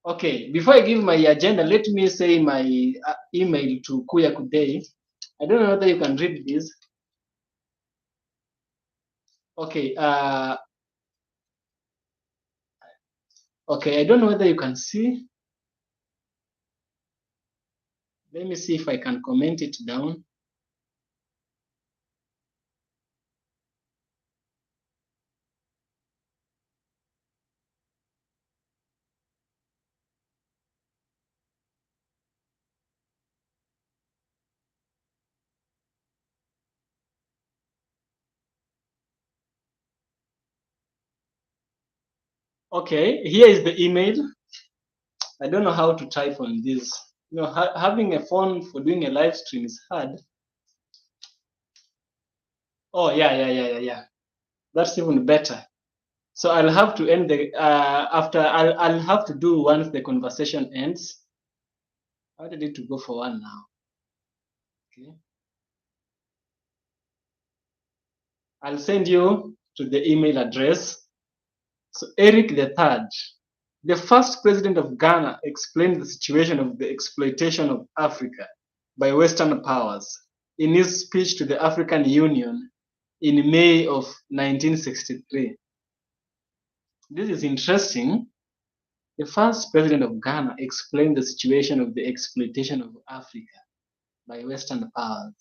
Speaker 1: Okay, before I give my agenda, let me say my email to Kuya Kudei. I don't know whether you can read this. Okay, okay, I don't know whether you can see. Let me see if I can comment it down. Okay, here is the email. I don't know how to type on this. You know, having a phone for doing a live stream is hard. Oh, yeah. That's even better. So I'll have to end the after I'll have to do once the conversation ends. I wanted it to go for one now. Okay. I'll send you to the email address. So Eric the Third, the first president of Ghana, explained the situation of the exploitation of Africa by Western powers in his speech to the African Union in May of 1963. This is interesting. The first president of Ghana explained the situation of the exploitation of Africa by Western powers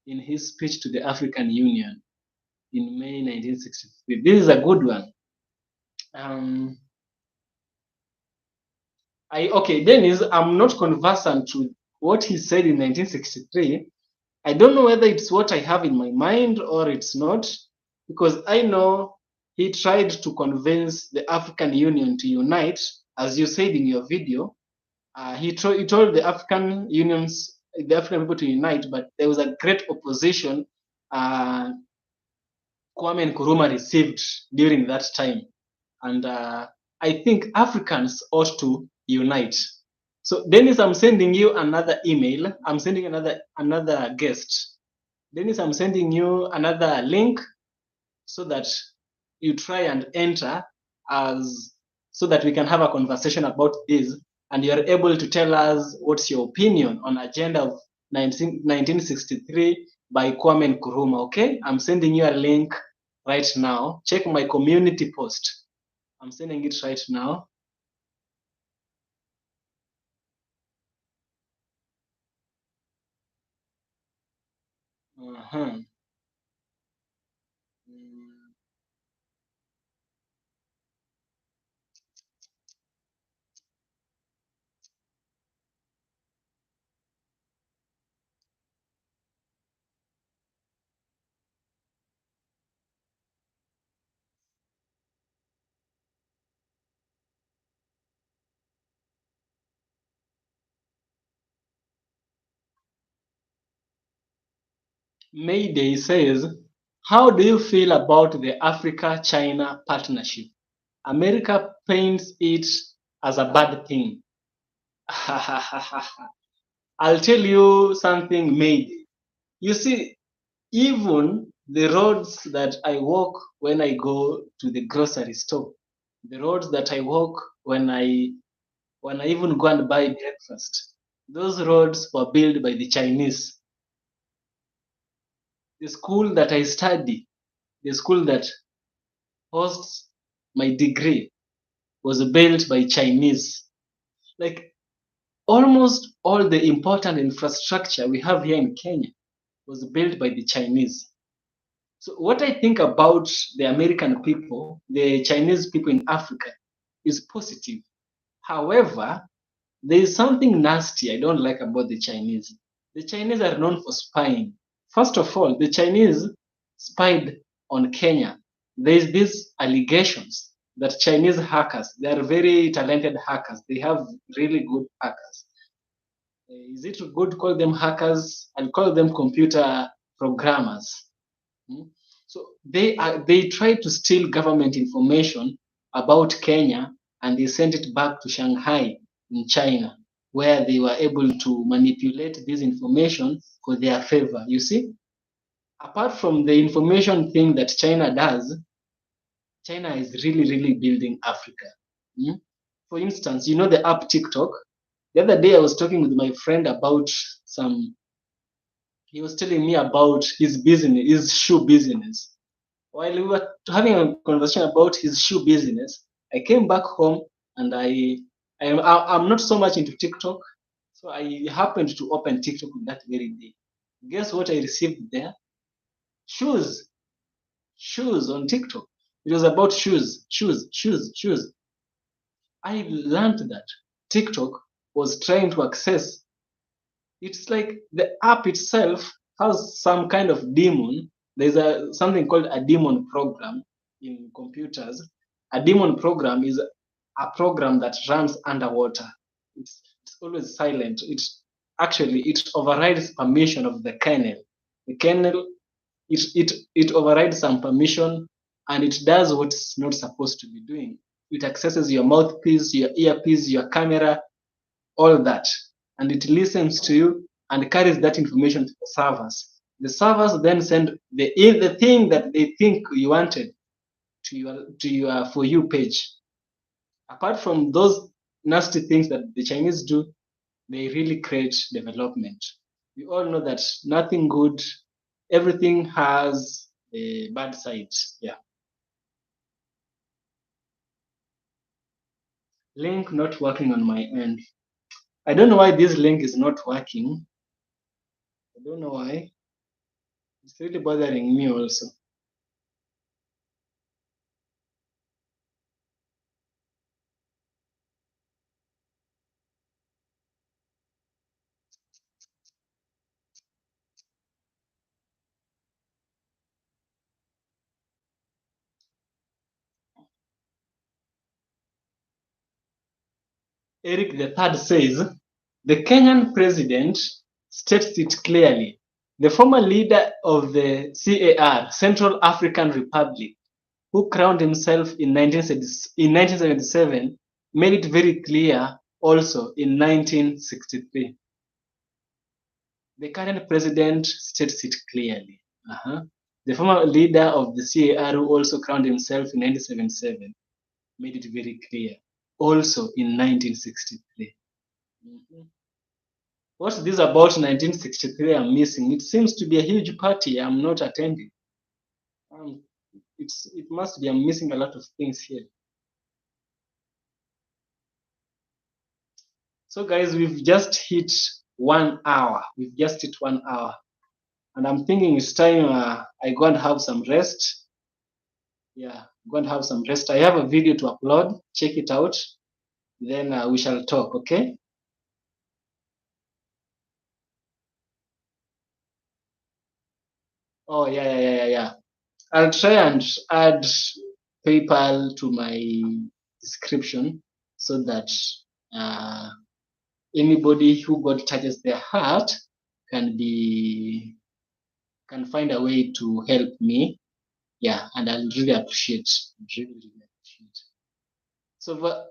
Speaker 1: in his speech to the African Union in May 1963. This is a good one. Dennis, I'm not conversant with what he said in 1963. I don't know whether it's what I have in my mind or it's not, because I know he tried to convince the African Union to unite, as you said in your video. He told the the African people to unite, but there was a great opposition Kwame Nkrumah received during that time. And I think Africans ought to unite. So Dennis, I'm sending you another email. I'm sending another guest. Dennis, I'm sending you another link so that you try and enter as so that we can have a conversation about this and you are able to tell us what's your opinion on agenda of 1963 by Kwame Nkrumah. Okay, I'm sending you a link right now. Check my community post. I'm sending it right now. Uh-huh. Mm. Mayday says, how do you feel about the Africa-China partnership? America paints it as a bad thing. I'll tell you something, Mayday. You see, even the roads that I walk when I go to the grocery store, the roads that I walk when I even go and buy breakfast, those roads were built by the Chinese. The school that I study, the school that hosts my degree, was built by Chinese. Like almost all the important infrastructure we have here in Kenya was built by the Chinese. So what I think about the American people, the Chinese people in Africa, is positive. However, there is something nasty I don't like about the Chinese. The Chinese are known for spying. First of all, the Chinese spied on Kenya. There is these allegations that Chinese hackers, they are very talented hackers. They have really good hackers. Is it good to call them hackers? I'll call them computer programmers. Mm. So they try to steal government information about Kenya and they sent it back to Shanghai in China, where they were able to manipulate this information for their favor. You see, apart from the information thing that China does, China is really, really building Africa. Mm. For instance, you know the app TikTok. The other day I was talking with my friend about some. He was telling me about his business, his shoe business. While we were having a conversation about his shoe business, I came back home and I'm not so much into TikTok, so I happened to open TikTok that very day. Guess what I received there? Shoes, shoes on TikTok. It was about shoes, shoes, shoes, shoes. I learned that TikTok was trying to access. It's like the app itself has some kind of demon. There's a something called a demon program in computers. A demon program is a program that runs underwater. It's always silent. It overrides permission of the kernel. The kernel it overrides some permission and it does what it's not supposed to be doing. It accesses your mouthpiece, your earpiece, your camera, all that, and it listens to you and carries that information to the servers. The servers then send the thing that they think you wanted to your for you page. Apart from those nasty things that the Chinese do, they really create development. We all know that nothing good, everything has a bad side. Yeah. Link not working on my end. I don't know why this link is not working. I don't know why. It's really bothering me also. Eric the Third says, the Kenyan president states it clearly. The former leader of the CAR, Central African Republic, who crowned himself in 1977, made it very clear also in 1963. The current president states it clearly. Uh-huh. The former leader of the CAR, who also crowned himself in 1977, made it very clear also in 1963. Mhm. What's this about 1963 I'm missing? It seems to be a huge party I'm not attending. Um, it must be I'm missing a lot of things here. So guys, we've just hit 1 hour. We've just hit 1 hour. And I'm thinking it's time I go and have some rest. Yeah, go and have some rest. I have a video to upload. Check it out. Then we shall talk, okay? Oh, yeah. I'll try and add PayPal to my description so that uh, anybody who God touches their heart can be can find a way to help me. Yeah, and I'll really appreciate. Really appreciate.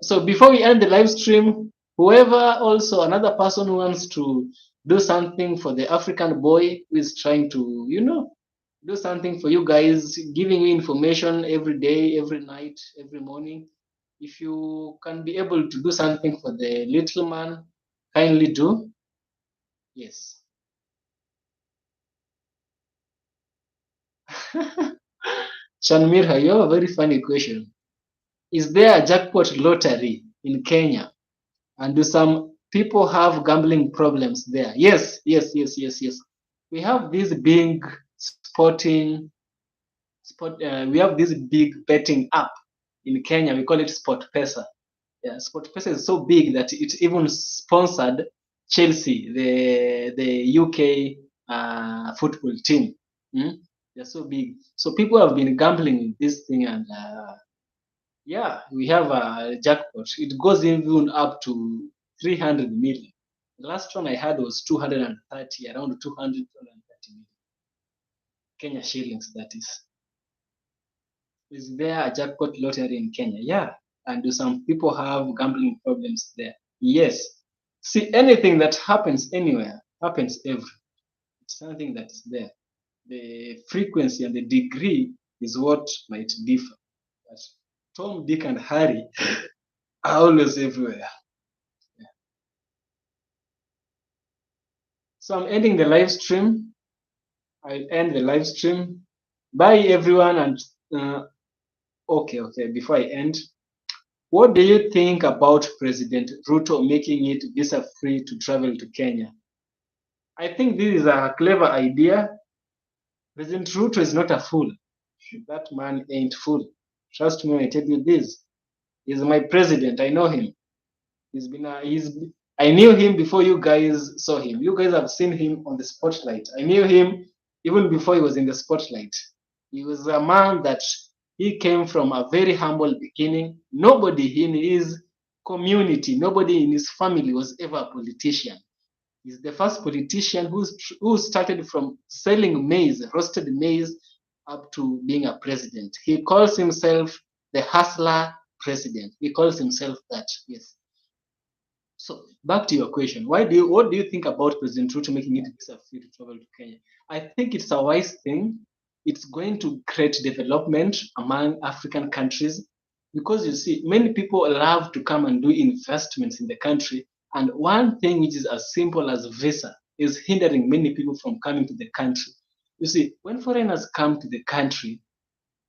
Speaker 1: So before we end the live stream, whoever also another person who wants to do something for the African boy who is trying to, do something for you guys, giving you information every day, every night, every morning. If you can be able to do something for the little man, kindly do. Yes. Shanmir, you have a very funny question. Is there a jackpot lottery in Kenya? And do some people have gambling problems there? Yes. We have this big sporting we have this big betting app in Kenya. We call it Sport Pesa. Yeah, Sport Pesa is so big that it even sponsored Chelsea, the UK football team. Mm? They're so big. So people have been gambling with this thing, and yeah, we have a jackpot. It goes even up to 300 million. The last one I had was 230, around 230 million Kenya shillings, that is. Is there a jackpot lottery in Kenya? Yeah. And do some people have gambling problems there? Yes. See, anything that happens anywhere happens everywhere. It's something that's there. The frequency and the degree is what might differ. But Tom, Dick, and Harry are always everywhere. So I'm ending the live stream. I'll end the live stream. Bye, everyone. And okay. Before I end, what do you think about President Ruto making it visa free to travel to Kenya? I think this is a clever idea. President Ruto is not a fool. That man ain't fool. Trust me when I tell you this. He's my president. I know him. I knew him before you guys saw him. You guys have seen him on the spotlight. I knew him even before he was in the spotlight. He was a man that he came from a very humble beginning. Nobody in his community, nobody in his family was ever a politician. He's the first politician who started from selling maize, roasted maize, up to being a president. He calls himself the hustler president. He calls himself that, yes. So back to your question, what do you think about President Ruto making it visa free to travel to Kenya? I think it's a wise thing. It's going to create development among African countries because you see, many people love to come and do investments in the country. And one thing which is as simple as visa is hindering many people from coming to the country. You see, when foreigners come to the country,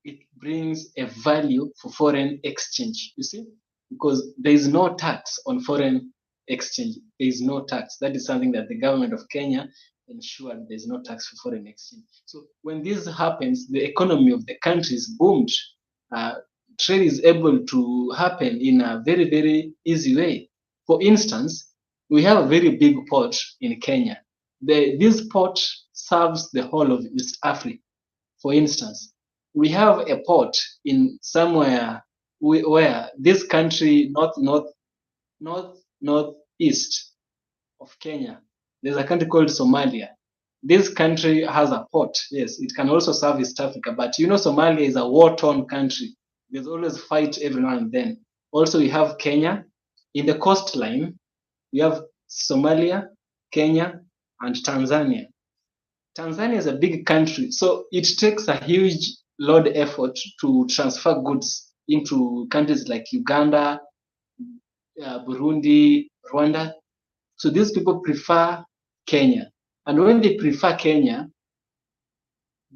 Speaker 1: it brings a value for foreign exchange, you see, because there is no tax on foreign exchange. There is no tax. That is something that the government of Kenya ensured there's no tax for foreign exchange. So when this happens, the economy of the country is boomed. Uh, Trade is able to happen in a very, very easy way. For instance, we have a very big port in Kenya. This port serves the whole of East Africa. For instance, we have a port in somewhere where this country northeast of Kenya, there's a country called Somalia. This country has a port. Yes, it can also serve East Africa, but Somalia is a war-torn country. There's always fight every now and then. Also, we have Kenya. In the coastline, we have Somalia, Kenya, and Tanzania. Tanzania is a big country, so it takes a huge load effort to transfer goods into countries like Uganda, Burundi, Rwanda. So these people prefer Kenya. And when they prefer Kenya,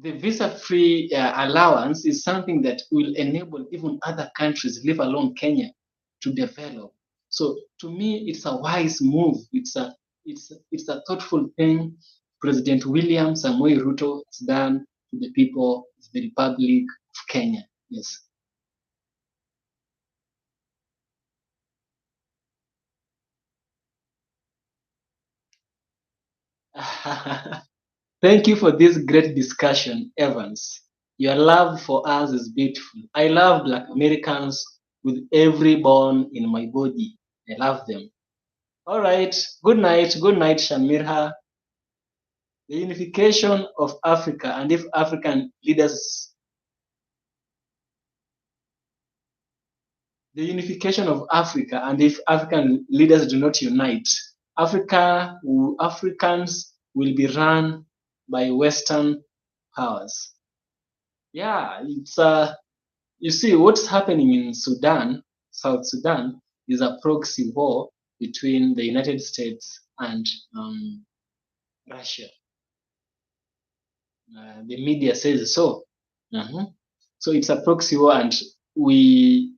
Speaker 1: the visa-free allowance is something that will enable even other countries, leave alone Kenya, to develop. So to me, it's a wise move. It's a thoughtful thing President William Samoei Ruto has done to the people of the Republic of Kenya. Yes. Thank you for this great discussion, Evans. Your love for us is beautiful. I love Black Americans with every bone in my body. I love them. All right. Good night. Good night, Shamirha. The unification of Africa, and if African leaders, the unification of Africa, and if African leaders do not unite, Africans will be run by Western powers. Yeah, it's you see what's happening in Sudan, South Sudan, is a proxy war between the United States and Russia. The media says so. Mhm. So it's a proxy war, and we,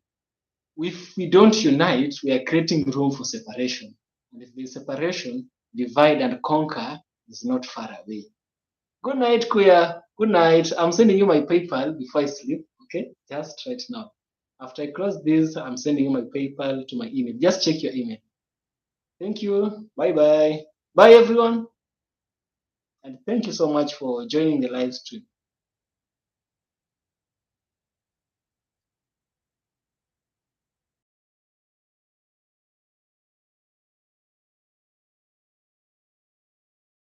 Speaker 1: if we don't unite, we are creating room for separation. And if there's separation, divide and conquer is not far away. Good night, Kuya. Good night. I'm sending you my PayPal before I sleep. Okay, just right now. After I close this, I'm sending you my PayPal to my email. Just check your email. Thank you. Bye bye. Bye, everyone. And thank you so much for joining the live stream.